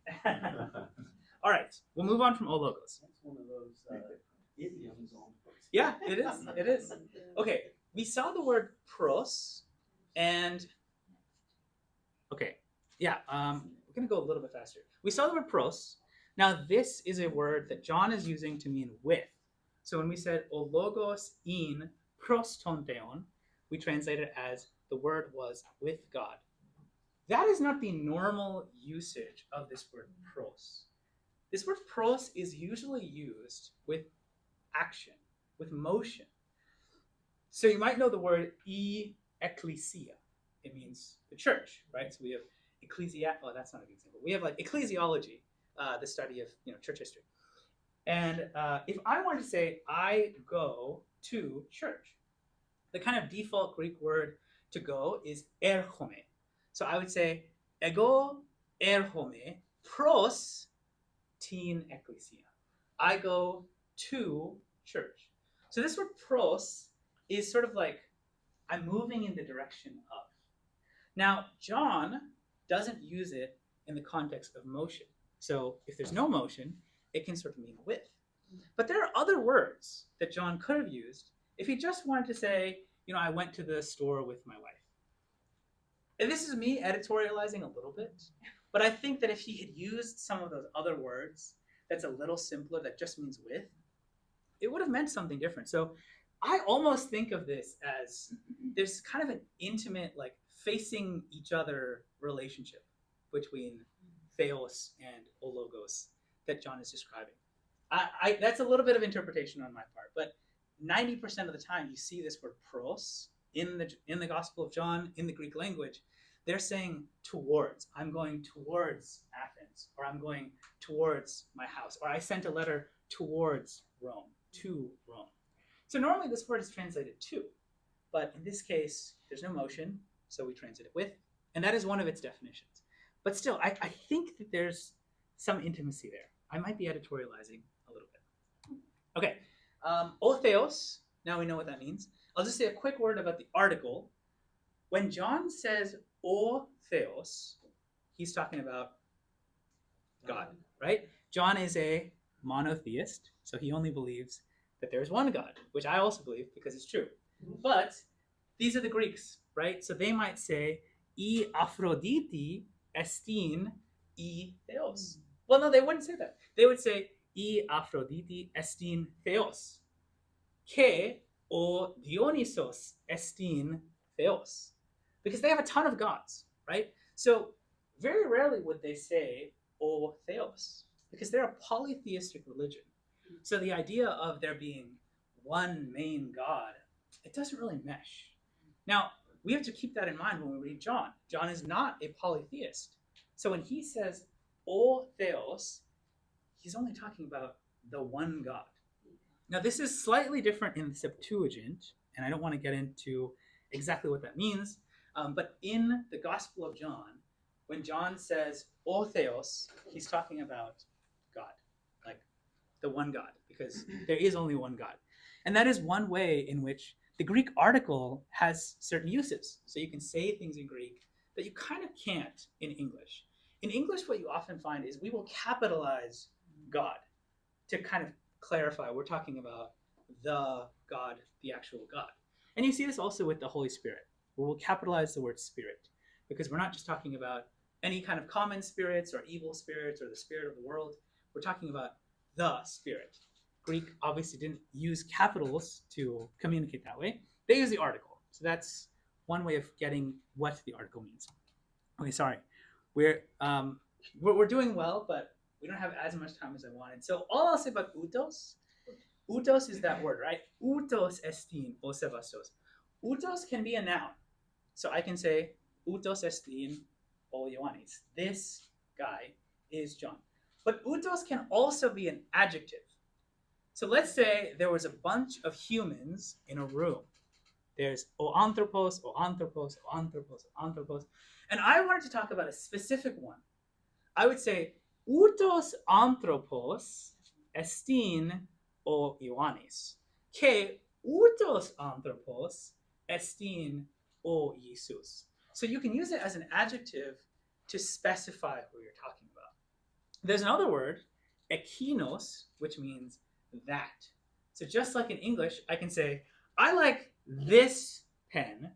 All right, we'll move on from ologos. That's one of those idioms almost. Yeah, it is. It is. Okay, we saw the word pros, and okay, yeah, we're gonna go a little bit faster. We saw the word pros. Now, this is a word that John is using to mean with. So when we said o logos in pros ton theon, we translate it as the word was with God. That is not the normal usage of this word pros. This word pros is usually used with action, with motion. So you might know the word ecclesia. It means the church, right? So we have oh, that's not a good example. We have like ecclesiology, the study of church history. And if I wanted to say I go to church, the kind of default Greek word to go is erchome. So I would say ego erchome pros tin ecclesia. I go to church. So this word pros is sort of like I'm moving in the direction of. Now, John doesn't use it in the context of motion. So if there's no motion, it can sort of mean with. But there are other words that John could have used if he just wanted to say, I went to the store with my wife. And this is me editorializing a little bit, but I think that if he had used some of those other words that's a little simpler, that just means with, it would have meant something different. So I almost think of this as there's kind of an intimate, like facing each other relationship between theos and ologos that John is describing. That's a little bit of interpretation on my part, but 90% of the time you see this word pros in the Gospel of John, in the Greek language, they're saying towards. I'm going towards Athens, or I'm going towards my house, or I sent a letter towards Rome, to Rome. So normally this word is translated to, but in this case, there's no motion, so we translate it with, and that is one of its definitions. But still, I think that there's some intimacy there. I might be editorializing a little bit. Okay, o theos, now we know what that means. I'll just say a quick word about the article. When John says o theos, he's talking about God, right? John is a monotheist, so he only believes that there's one God, which I also believe because it's true. But these are the Greeks, right? So they might say, I Aphrodite estin I theos. Well, no, they wouldn't say that. They would say, I Aphrodite estin theos. Ke o Dionysos estin theos. Because they have a ton of gods, right? So very rarely would they say o theos, because they're a polytheistic religion. So the idea of there being one main God, it doesn't really mesh. Now, we have to keep that in mind when we read John. John is not a polytheist. So when he says o theos, he's only talking about the one God. Now, this is slightly different in the Septuagint, and I don't want to get into exactly what that means, but in the Gospel of John, when John says o theos, he's talking about God, like the one God, because there is only one God. And that is one way in which the Greek article has certain uses. So you can say things in Greek that you kind of can't in English. In English, what you often find is we will capitalize God to kind of clarify we're talking about the God, the actual God. And you see this also with the Holy Spirit, where we'll capitalize the word spirit, because we're not just talking about any kind of common spirits or evil spirits or the spirit of the world. We're talking about the Spirit. Greek obviously didn't use capitals to communicate that way. They use the article. So that's one way of getting what the article means. Okay, sorry. We're doing well, but we don't have as much time as I wanted. So all I'll say about utos is that word, right? Utos estin o sebastos. Utos can be a noun. So I can say utos estin o Ioannis. This guy is John. But utos can also be an adjective. So let's say there was a bunch of humans in a room. There's o anthropos, o anthropos, o anthropos, o anthropos. And I wanted to talk about a specific one. I would say utos anthropos estin o Ioannis. Ke utos anthropos estin o Jesus. So you can use it as an adjective to specify who you're talking about. There's another word, ekinos, which means that. So just like in English, I can say, I like this pen,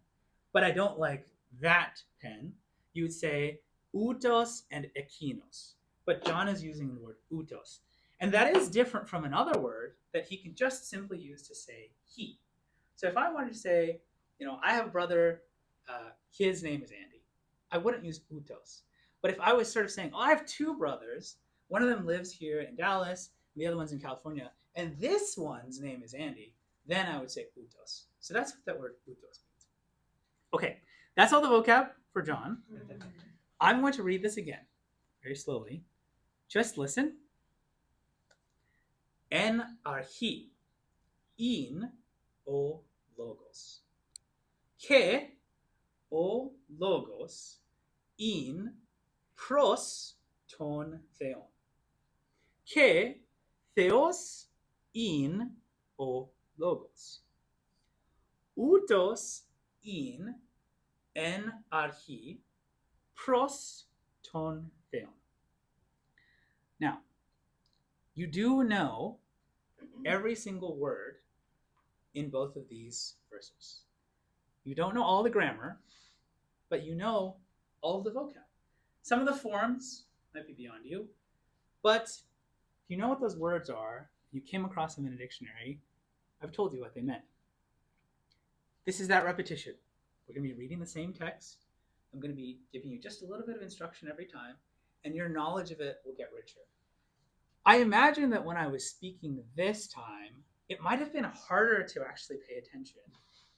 but I don't like that pen. You would say utos and ekinos. But John is using the word utos. And that is different from another word that he can just simply use to say he. So if I wanted to say, I have a brother, his name is Andy, I wouldn't use utos. But if I was sort of saying, I have two brothers, one of them lives here in Dallas, and the other one's in California, and this one's name is Andy, then I would say utos. So that's what that word utos means. Okay, that's all the vocab for John. I'm going to read this again, very slowly. Just listen. En archi, in o logos. Ke o logos, in pros ton theon. Ke theos in o logos. Utos in en archi pros ton theon. Now, you do know every single word in both of these verses. You don't know all the grammar, but you know all of the vocab. Some of the forms might be beyond you, but if you know what those words are, you came across them in a dictionary, I've told you what they meant. This is that repetition. We're going to be reading the same text. I'm going to be giving you just a little bit of instruction every time, and your knowledge of it will get richer. I imagine that when I was speaking this time, it might have been harder to actually pay attention.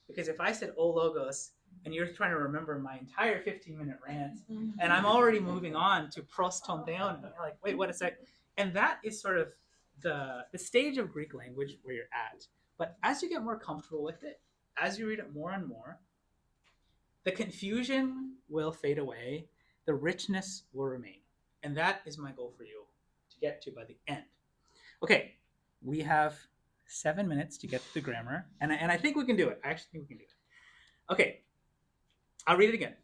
Because if I said O logos, and you're trying to remember my entire 15-minute rant, and I'm already moving on to pros ton theon, and you're like, wait, what a sec. And that is sort of the stage of Greek language where you're at. But as you get more comfortable with it, as you read it more and more, the confusion will fade away, the richness will remain. And that is my goal for you to get to by the end. Okay, we have 7 minutes to get to the grammar, and I think we can do it. I actually think we can do it. Okay, I'll read it again.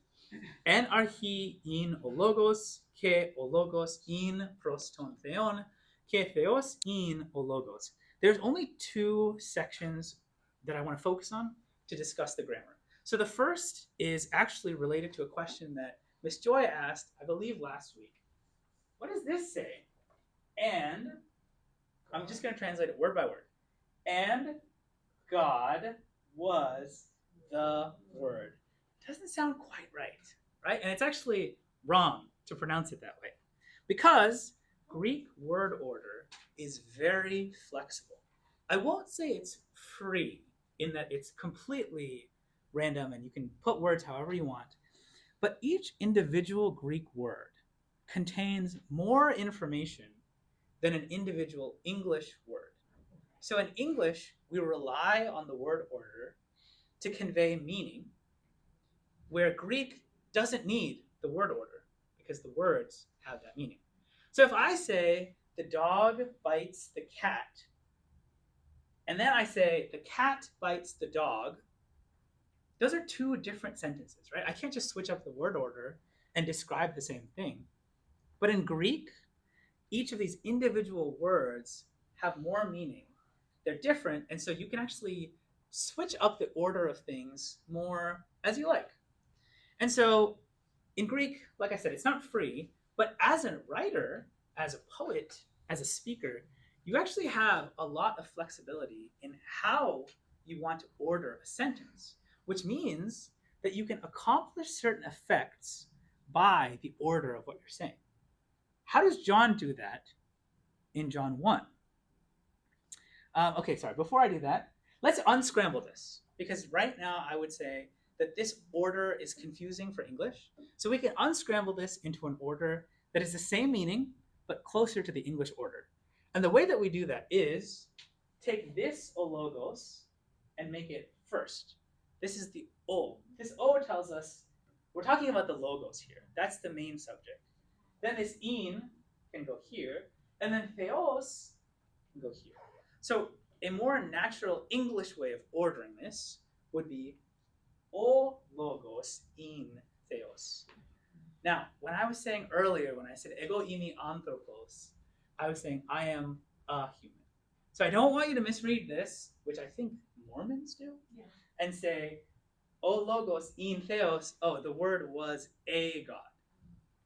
En archi in o logos, ke o logos in pros ton theon, ke theos in o logos. There's only 2 sections that I want to focus on to discuss the grammar. So the first is actually related to a question that Miss Joy asked, I believe, last week. What does this say? And I'm just going to translate it word by word. And God was the Word. Doesn't sound quite right? And it's actually wrong to pronounce it that way, because Greek word order is very flexible. I won't say it's free in that it's completely random and you can put words however you want, but each individual Greek word contains more information than an individual English word. So in English, we rely on the word order to convey meaning, where Greek doesn't need the word order because the words have that meaning. So if I say, the dog bites the cat, and then I say, the cat bites the dog, those are two different sentences, right? I can't just switch up the word order and describe the same thing. But in Greek, each of these individual words have more meaning. They're different, and so you can actually switch up the order of things more as you like. And so in Greek, like I said, it's not free, but as a writer, as a poet, as a speaker, you actually have a lot of flexibility in how you want to order a sentence, which means that you can accomplish certain effects by the order of what you're saying. How does John do that in John 1? Okay, sorry, before I do that, let's unscramble this, because right now I would say that this order is confusing for English. So we can unscramble this into an order that is the same meaning, but closer to the English order. And the way that we do that is take this ologos and make it first. This is the O. This O tells us we're talking about the logos here. That's the main subject. Then this in can go here, and then theos can go here. So a more natural English way of ordering this would be O logos in theos. Now, when I was saying earlier, when I said ego imi anthropos, I was saying I am a human. So I don't want you to misread this, which I think Mormons do, and say O logos in theos, oh, the word was a God.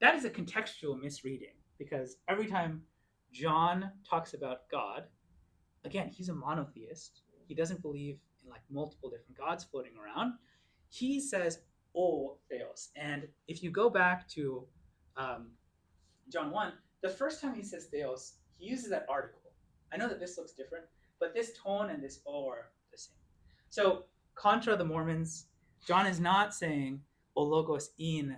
That is a contextual misreading, because every time John talks about God, again, he's a monotheist. He doesn't believe in like multiple different gods floating around. He says O theos. And if you go back to John 1, the first time he says theos, he uses that article. I know that this looks different, but this tone and this O are the same. So contra the Mormons, John is not saying O logos in,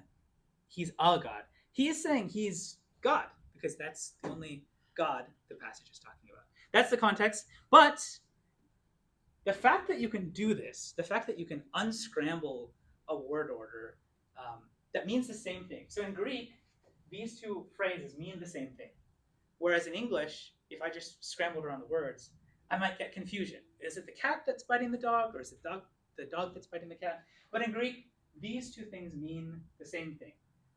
he's a God. He is saying he's God, because that's the only God the passage is talking about. That's the context. But the fact that you can do this, the fact that you can unscramble a word order, that means the same thing. So in Greek, these two phrases mean the same thing. Whereas in English, if I just scrambled around the words, I might get confusion. Is it the cat that's biting the dog, or is it the dog that's biting the cat? But in Greek, these two things mean the same thing.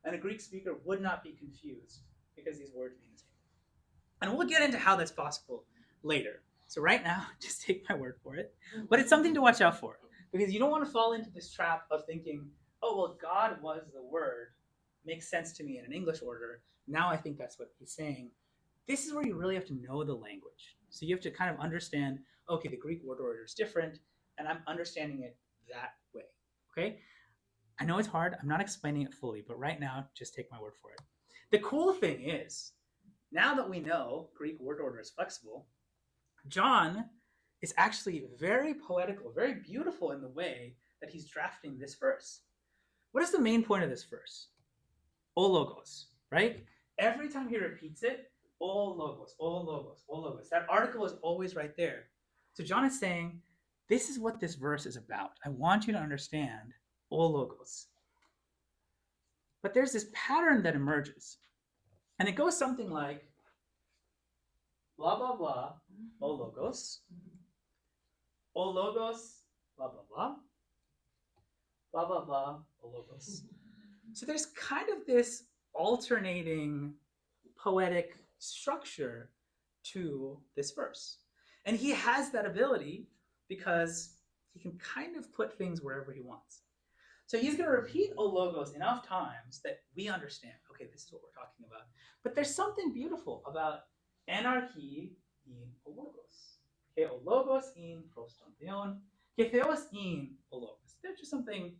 And a Greek speaker would not be confused because these words mean the same thing. And we'll get into how that's possible later. So right now, just take my word for it. But it's something to watch out for, because you don't want to fall into this trap of thinking, oh, well, God was the word. Makes sense to me in an English order. Now I think that's what he's saying. This is where you really have to know the language. So you have to kind of understand, okay, the Greek word order is different, and I'm understanding it that way, okay? I know it's hard. I'm not explaining it fully, but right now, just take my word for it. The cool thing is, now that we know Greek word order is flexible, John is actually very poetical, very beautiful in the way that he's drafting this verse. What is the main point of this verse? O logos, right? Every time he repeats it, O logos, O logos, O logos. That article is always right there. So John is saying, this is what this verse is about. I want you to understand O logos. But there's this pattern that emerges. And it goes something like, blah, blah, blah, O logos. O logos, blah, blah, blah. Blah, blah, blah, O logos. So there's kind of this alternating poetic structure to this verse. And he has that ability because he can kind of put things wherever he wants. So he's going to repeat O logos enough times that we understand, okay, this is what we're talking about. But there's something beautiful about anarchy in O logos. Okay, O logos in proston theon. Okay, theos in O logos. There's just something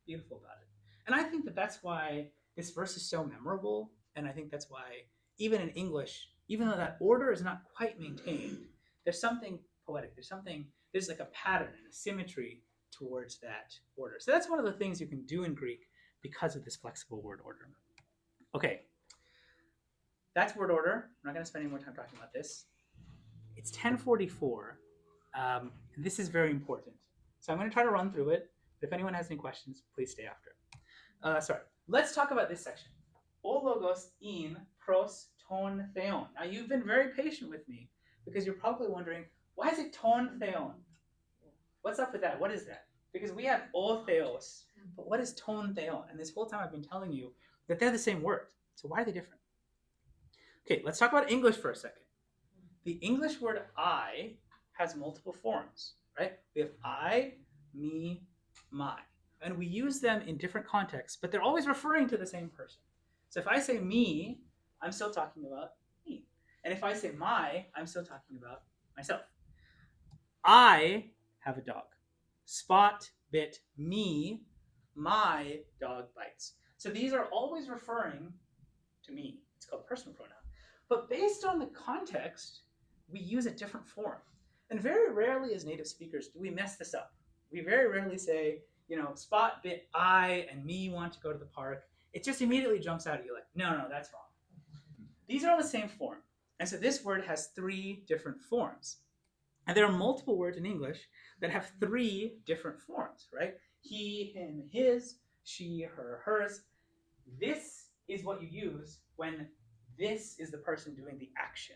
beautiful about it. And I think that that's why this verse is so memorable. And I think that's why even in English, even though that order is not quite maintained, there's something poetic. There's like a pattern and a symmetry towards that order. So that's one of the things you can do in Greek because of this flexible word order. Okay, that's word order. I'm not going to spend any more time talking about this. It's 10:44. And this is very important. So I'm going to try to run through it. But if anyone has any questions, please stay after. Sorry. Let's talk about this section. O logos in pros ton theon. Now you've been very patient with me because you're probably wondering, why is it ton theon? What's up with that? What is that? Because we have o theos, but what is ton theon? And this whole time I've been telling you that they're the same word. So why are they different? Okay, let's talk about English for a second. The English word I has multiple forms, right? We have I, me, my. And we use them in different contexts, but they're always referring to the same person. So if I say me, I'm still talking about me. And if I say my, I'm still talking about myself. I have a dog. Spot bit me, my dog bites. So these are always referring to me. It's called personal pronoun. But based on the context, we use a different form. And very rarely as native speakers do we mess this up. We very rarely say, Spot bit I and me want to go to the park. It just immediately jumps out at you like, no, that's wrong. These are all the same form. And so this word has 3 different forms. And there are multiple words in English that have 3 different forms, right? He, him, his, she, her, hers. This is what you use when this is the person doing the action.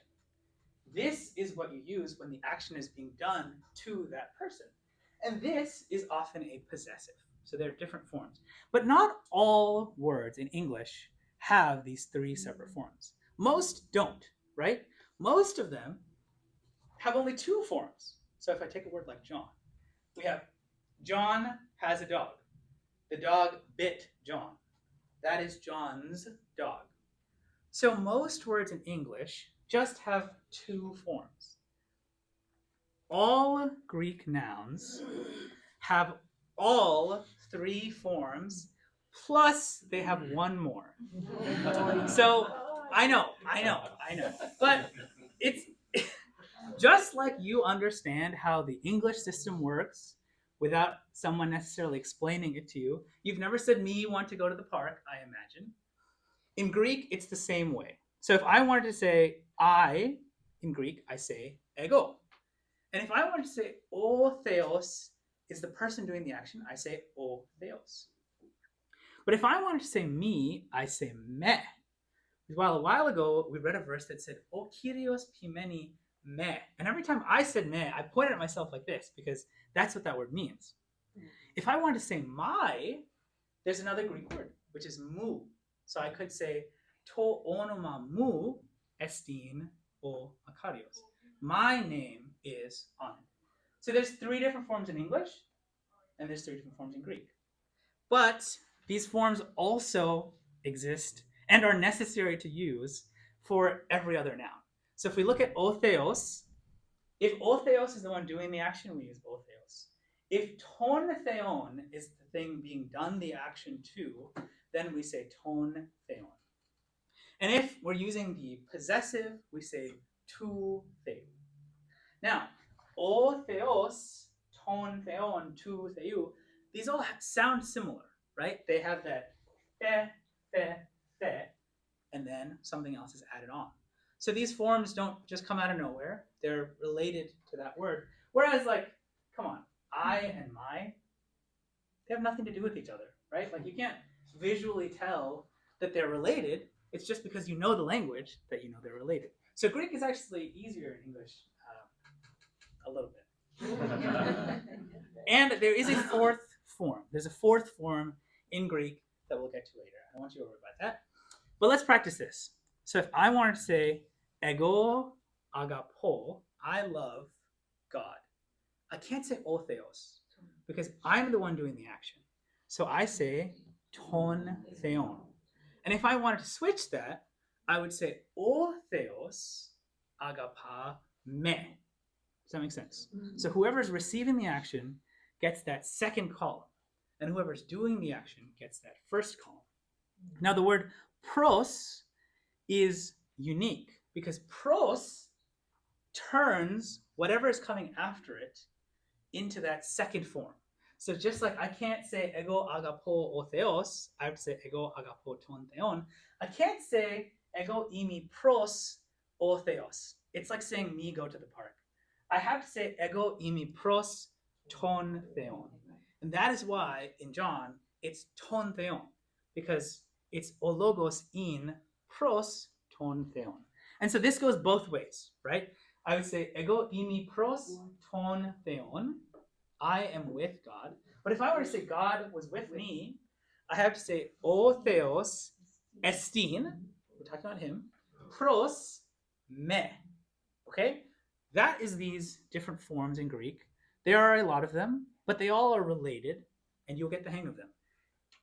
This is what you use when the action is being done to that person. And this is often a possessive. So there are different forms. But not all words in English have these 3 separate forms. Most don't, right? Most of them have only 2 forms. So if I take a word like John, we have John has a dog. The dog bit John. That is John's dog. So most words in English just have 2 forms. All Greek nouns have all 3 forms, plus they have 1 more. So I know. But it's just like you understand how the English system works without someone necessarily explaining it to you. You've never said me want to go to the park, I imagine. In Greek, it's the same way. So if I wanted to say I in Greek, I say ego. And if I wanted to say o theos is the person doing the action, I say o theos. But if I wanted to say me, I say me. While a while ago, we read a verse that said, O Kyrios pimeni me. And every time I said me, I pointed at myself like this because that's what that word means. If I wanted to say my, there's another Greek word, which is mu. So I could say, to onoma mu estin o Makarios. My name is on. So there's 3 different forms in English, and there's 3 different forms in Greek. But these forms also exist and are necessary to use for every other noun. So if we look at o theos, if o theos is the one doing the action, we use o theos. If ton theon is the thing being done the action to, then we say ton theon. And if we're using the possessive, we say tu theu. Now, o theos, ton theon, tu theu, these all sound similar, right? They have that the, and then something else is added on. So these forms don't just come out of nowhere. They're related to that word. Whereas, come on, I and my, they have nothing to do with each other, right? You can't visually tell that they're related. It's just because you know the language that you know they're related. So Greek is actually easier in English a little bit. And there is a 4th form. There's a 4th form in Greek that we'll get to later. I don't want you to worry about that. But let's practice this. So if I wanted to say, ego agapo, I love God, I can't say o theos because I'm the one doing the action. So I say ton theon. And if I wanted to switch that, I would say o theos agapa me. Does that make sense? So whoever's receiving the action gets that second column, and whoever's doing the action gets that first column. Now the word pros is unique because pros turns whatever is coming after it into that second form. So just like I can't say ego agapo o theos, I have to say ego agapo ton theon. I can't say ego imi pros o theos. It's like saying me go to the park. I have to say ego imi pros ton theon. And that is why in John it's ton theon, because it's ologos in pros ton theon. And so this goes both ways, right? I would say ego imi pros ton theon. I am with God. But if I were to say God was with me, I have to say O Theos estin. We're talking about him. Pros me. Okay? That is these different forms in Greek. There are a lot of them, but they all are related, and you'll get the hang of them.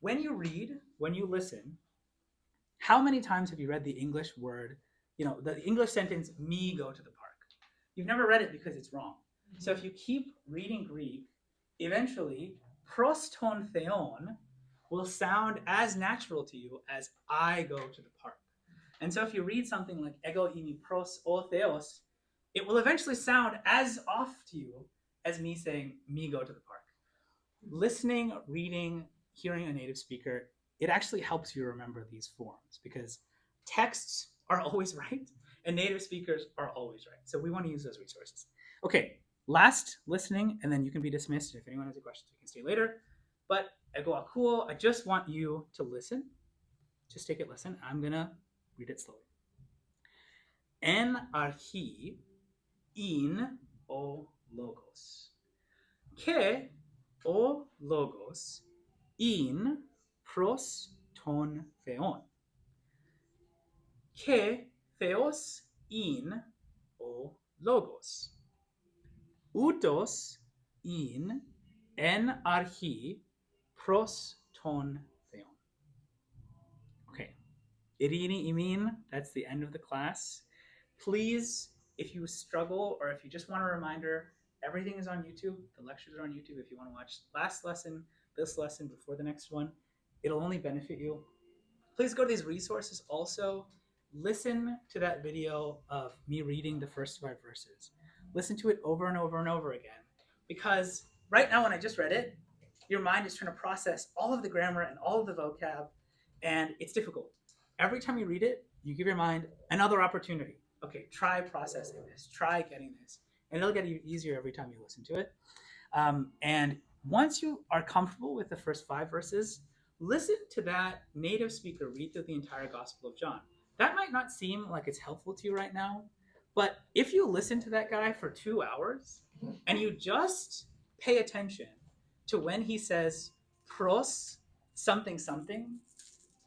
When you read, when you listen, how many times have you read the English word, the English sentence, me go to the park? You've never read it because it's wrong. So if you keep reading Greek, eventually, pros ton theon will sound as natural to you as I go to the park. And so if you read something like ego imi pros o theos, it will eventually sound as off to you as me saying me go to the park. Listening, reading, hearing a native speaker, it actually helps you remember these forms because texts are always right and native speakers are always right. So we want to use those resources. Okay, last listening, and then you can be dismissed. If anyone has any questions, we can stay later. But ego akuo, I just want you to listen. Just take it, listen. I'm going to read it slowly. En archi in o logos. Ke o logos in pros ton theon. Ke theos in o logos. Utos in en archi pros ton theon. Okay. Irini imin, that's the end of the class. Please, if you struggle or if you just want a reminder, everything is on YouTube. The lectures are on YouTube. If you want to watch last lesson, this lesson before the next one, it'll only benefit you. Please go to these resources. Also, listen to that video of me reading the first 5 verses. Listen to it over and over and over again. Because right now when I just read it, your mind is trying to process all of the grammar and all of the vocab, and it's difficult. Every time you read it, you give your mind another opportunity. Okay, try processing this, try getting this, and it'll get easier every time you listen to it. And once you are comfortable with the first 5 verses, listen to that native speaker read through the entire Gospel of John. That might not seem like it's helpful to you right now, but if you listen to that guy for 2 hours and you just pay attention to when he says pros something something,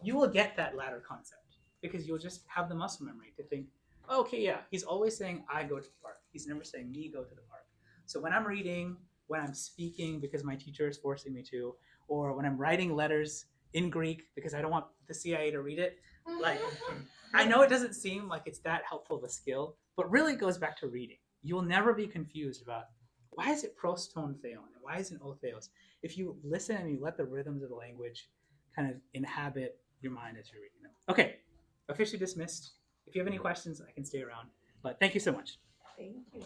you will get that latter concept because you'll just have the muscle memory to think, oh, okay, yeah, he's always saying I go to the park. He's never saying me go to the park. So when I'm reading, when I'm speaking because my teacher is forcing me to, or when I'm writing letters in Greek because I don't want the CIA to read it, like, I know it doesn't seem like it's that helpful of a skill, but really it goes back to reading. You will never be confused about why is it pros ton theon and why isn't o theos? If you listen and you let the rhythms of the language kind of inhabit your mind as you're reading them. Okay, officially dismissed. If you have any questions, I can stay around. But thank you so much. Thank you.